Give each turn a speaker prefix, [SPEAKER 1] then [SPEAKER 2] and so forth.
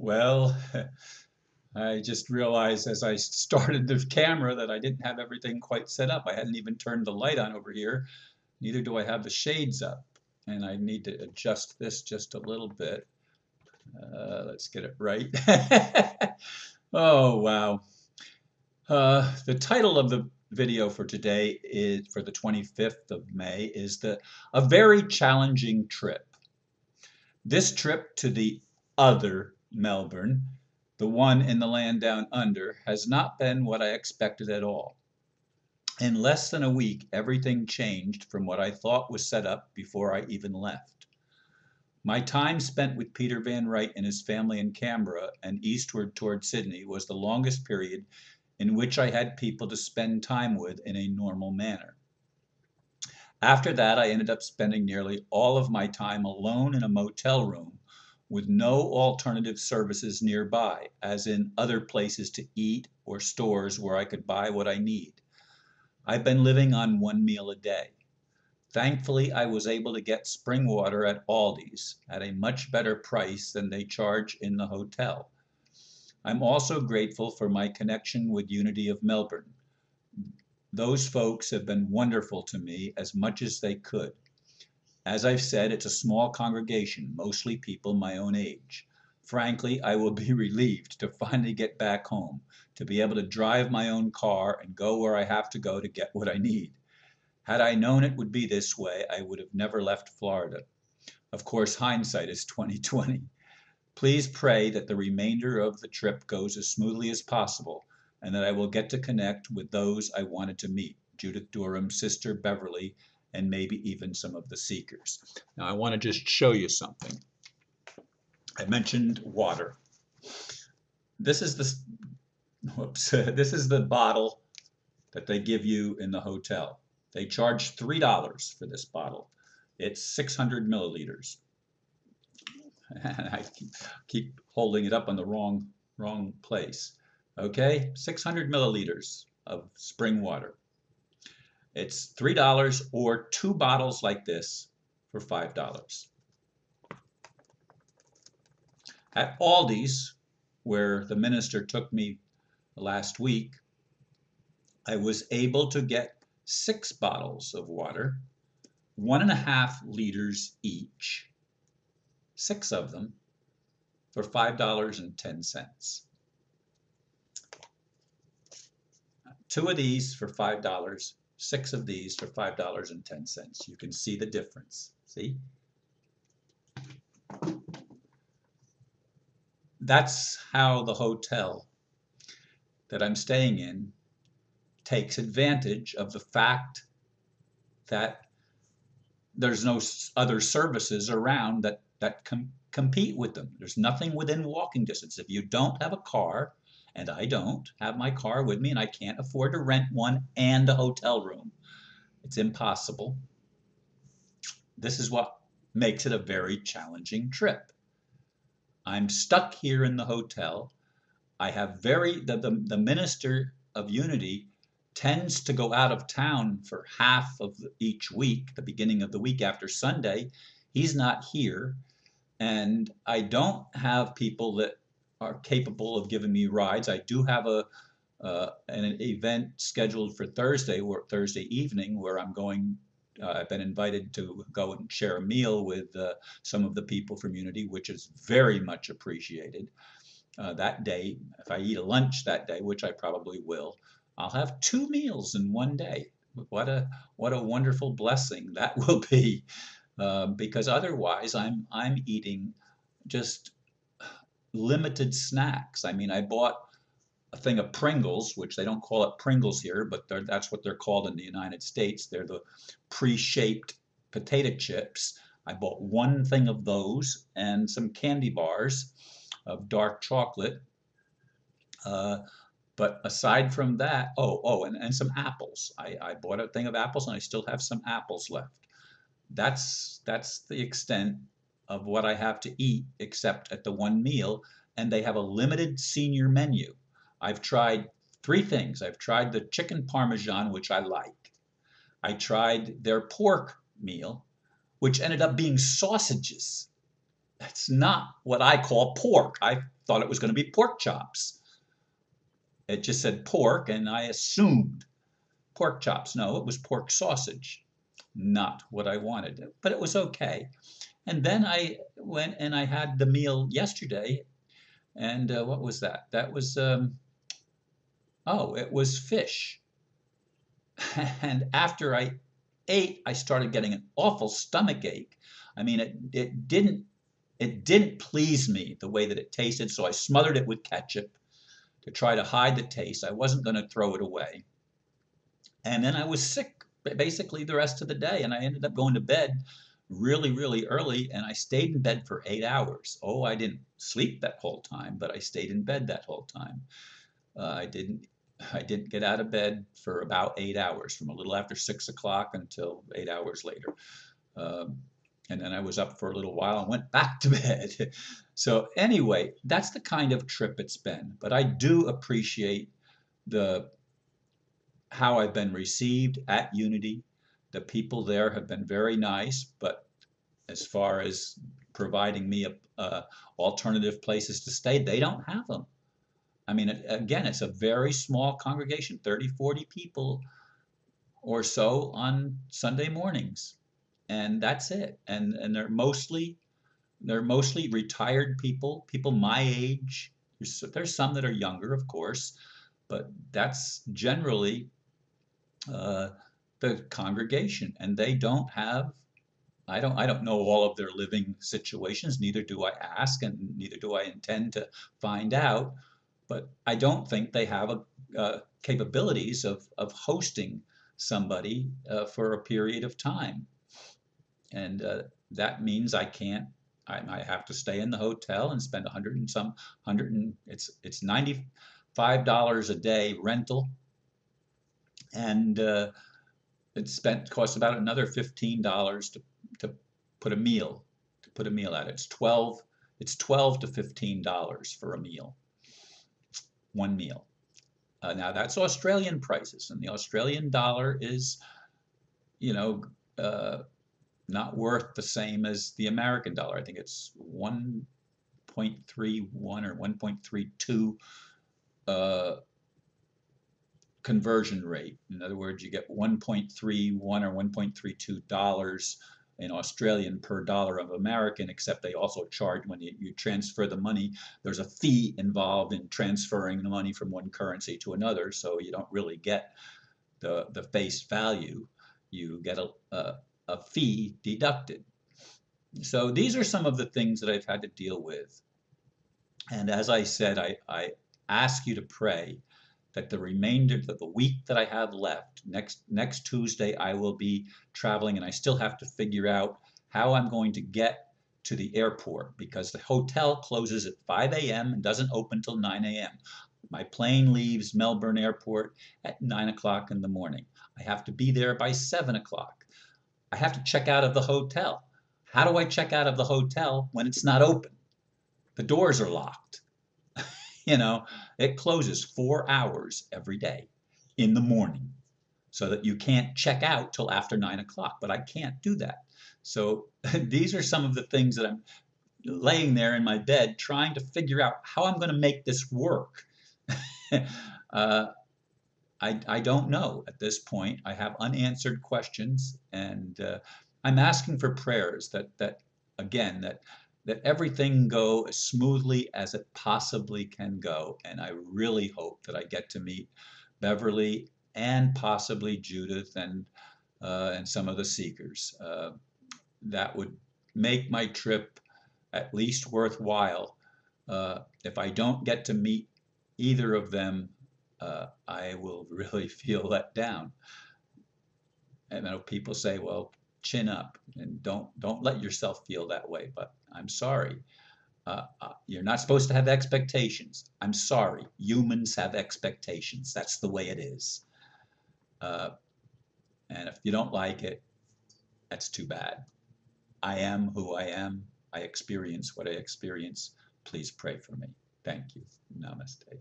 [SPEAKER 1] Well, I just realized as I started the camera that I didn't have everything quite set up. I hadn't even turned the light on over here. Neither do I have the shades up. And I need to adjust this just a little bit. Let's get it right. Oh, wow. The title of the video for today is, for the 25th of May, is A Very Challenging Trip. This trip to the other Melbourne, the one in the land down under, has not been what I expected at all. In less than a week, everything changed from what I thought was set up before I even left. My time spent with Peter Van Runt and his family in Canberra and eastward toward Sydney was the longest period in which I had people to spend time with in a normal manner. After that, I ended up spending nearly all of my time alone in a motel room with no alternative services nearby, as in other places to eat or stores where I could buy what I need. I've been living on one meal a day. Thankfully, I was able to get spring water at Aldi's at a much better price than they charge in the hotel. I'm also grateful for my connection with Unity of Melbourne. Those folks have been wonderful to me as much as they could. As I've said, it's a small congregation, mostly people my own age. Frankly, I will be relieved to finally get back home, to be able to drive my own car and go where I have to go to get what I need. Had I known it would be this way, I would have never left Florida. Of course, hindsight is 20/20. Please pray that the remainder of the trip goes as smoothly as possible and that I will get to connect with those I wanted to meet, Judith Durham's sister Beverly, and maybe even some of the seekers. Now I want to just show you something. I mentioned water. This is this is the bottle that they give you in the hotel. They charge $3 for this bottle. It's 600 milliliters. And I keep holding it up on the wrong place. Okay, 600 milliliters of spring water. It's $3 or 2 bottles like this for $5. At Aldi's, where the minister took me last week, I was able to get 6 bottles of water, 1.5 liters each, 6 of them for $5.10. 2 of these for $5, 6 of these for $5.10. You can see the difference. See? That's how the hotel that I'm staying in takes advantage of the fact that there's no other services around that compete with them. There's nothing within walking distance. If you don't have a car, and I don't have my car with me, and I can't afford to rent one and a hotel room, it's impossible. This is what makes it a very challenging trip. I'm stuck here in the hotel. I have the minister of Unity tends to go out of town for half of each week, the beginning of the week after Sunday. He's not here, and I don't have people that are capable of giving me rides. I do have an event scheduled for Thursday evening where I'm going. I've been invited to go and share a meal with some of the people from Unity, which is very much appreciated. That day, if I eat a lunch that day, which I probably will, I'll have 2 meals in one day. What a wonderful blessing that will be, because otherwise I'm eating just limited snacks. I mean, I bought a thing of Pringles, which they don't call it Pringles here, but that's what they're called in the United States. They're the pre-shaped potato chips. I bought 1 thing of those and some candy bars of dark chocolate. But aside from that, and some apples. I bought a thing of apples and I still have some apples left. That's the extent of what I have to eat, except at the one meal, and they have a limited senior menu. I've tried 3 things. I've tried the chicken parmesan, which I like. I tried their pork meal, which ended up being sausages. That's not what I call pork. thought it was going to be pork chops. It just said pork, and I assumed pork chops. No, it was pork sausage. Not what I wanted, but it was okay. And then I went and I had the meal yesterday, and what was that? That was, oh, it was fish. And after I ate, I started getting an awful stomach ache. I mean, it didn't please me the way that it tasted, so I smothered it with ketchup to try to hide the taste. I wasn't going to throw it away. And then I was sick basically the rest of the day, and I ended up going to bed really, really early, and I stayed in bed for 8 hours. Oh, I didn't sleep that whole time, but I stayed in bed that whole time. I didn't get out of bed for about 8 hours, from a little after 6 o'clock until 8 hours later. And then I was up for a little while and went back to bed. So anyway, that's the kind of trip it's been. But I do appreciate how I've been received at Unity. The people there have been very nice, but as far as providing me alternative places to stay, they don't have them. I mean, again, it's a very small congregation, 30, 40 people or so on Sunday mornings. And that's it. And they're mostly retired people my age. There's some that are younger, of course, but that's generally the congregation. And they don't have, I don't know all of their living situations, neither do I ask, and neither do I intend to find out. But I don't think they have capabilities of hosting somebody for a period of time. And that means I can't. I have to stay in the hotel and spend it's $95 a day rental, and costs about another $15 to put a meal at it. It's $12 to $15 for a meal, one meal. Now that's Australian prices, and the Australian dollar is, not worth the same as the American dollar. I think it's 1.31 or 1.32 conversion rate. In other words, you get 1.31 or $1.32 in Australian per dollar of American, except they also charge when you transfer the money. There's a fee involved in transferring the money from one currency to another, so you don't really get the face value. You get a fee deducted. So these are some of the things that I've had to deal with. And as I said, I ask you to pray that the remainder of the week that I have left, next Tuesday, I will be traveling, and I still have to figure out how I'm going to get to the airport, because the hotel closes at 5 a.m. and doesn't open till 9 a.m. My plane leaves Melbourne Airport at 9 o'clock in the morning. I have to be there by 7 o'clock. I have to check out of the hotel. How do I check out of the hotel when it's not open? The doors are locked. It closes 4 hours every day in the morning, so that you can't check out till after 9 o'clock. But I can't do that. So these are some of the things that I'm laying there in my bed trying to figure out how I'm going to make this work. I don't know at this point. I have unanswered questions, and I'm asking for prayers that everything go as smoothly as it possibly can go. And I really hope that I get to meet Beverly and possibly Judith and some of the seekers. That would make my trip at least worthwhile. If I don't get to meet either of them, I will really feel let down. And I know people say, well, chin up and don't let yourself feel that way. But I'm sorry. You're not supposed to have expectations. I'm sorry. Humans have expectations. That's the way it is. And if you don't like it, that's too bad. I am who I am. I experience what I experience. Please pray for me. Thank you. Namaste.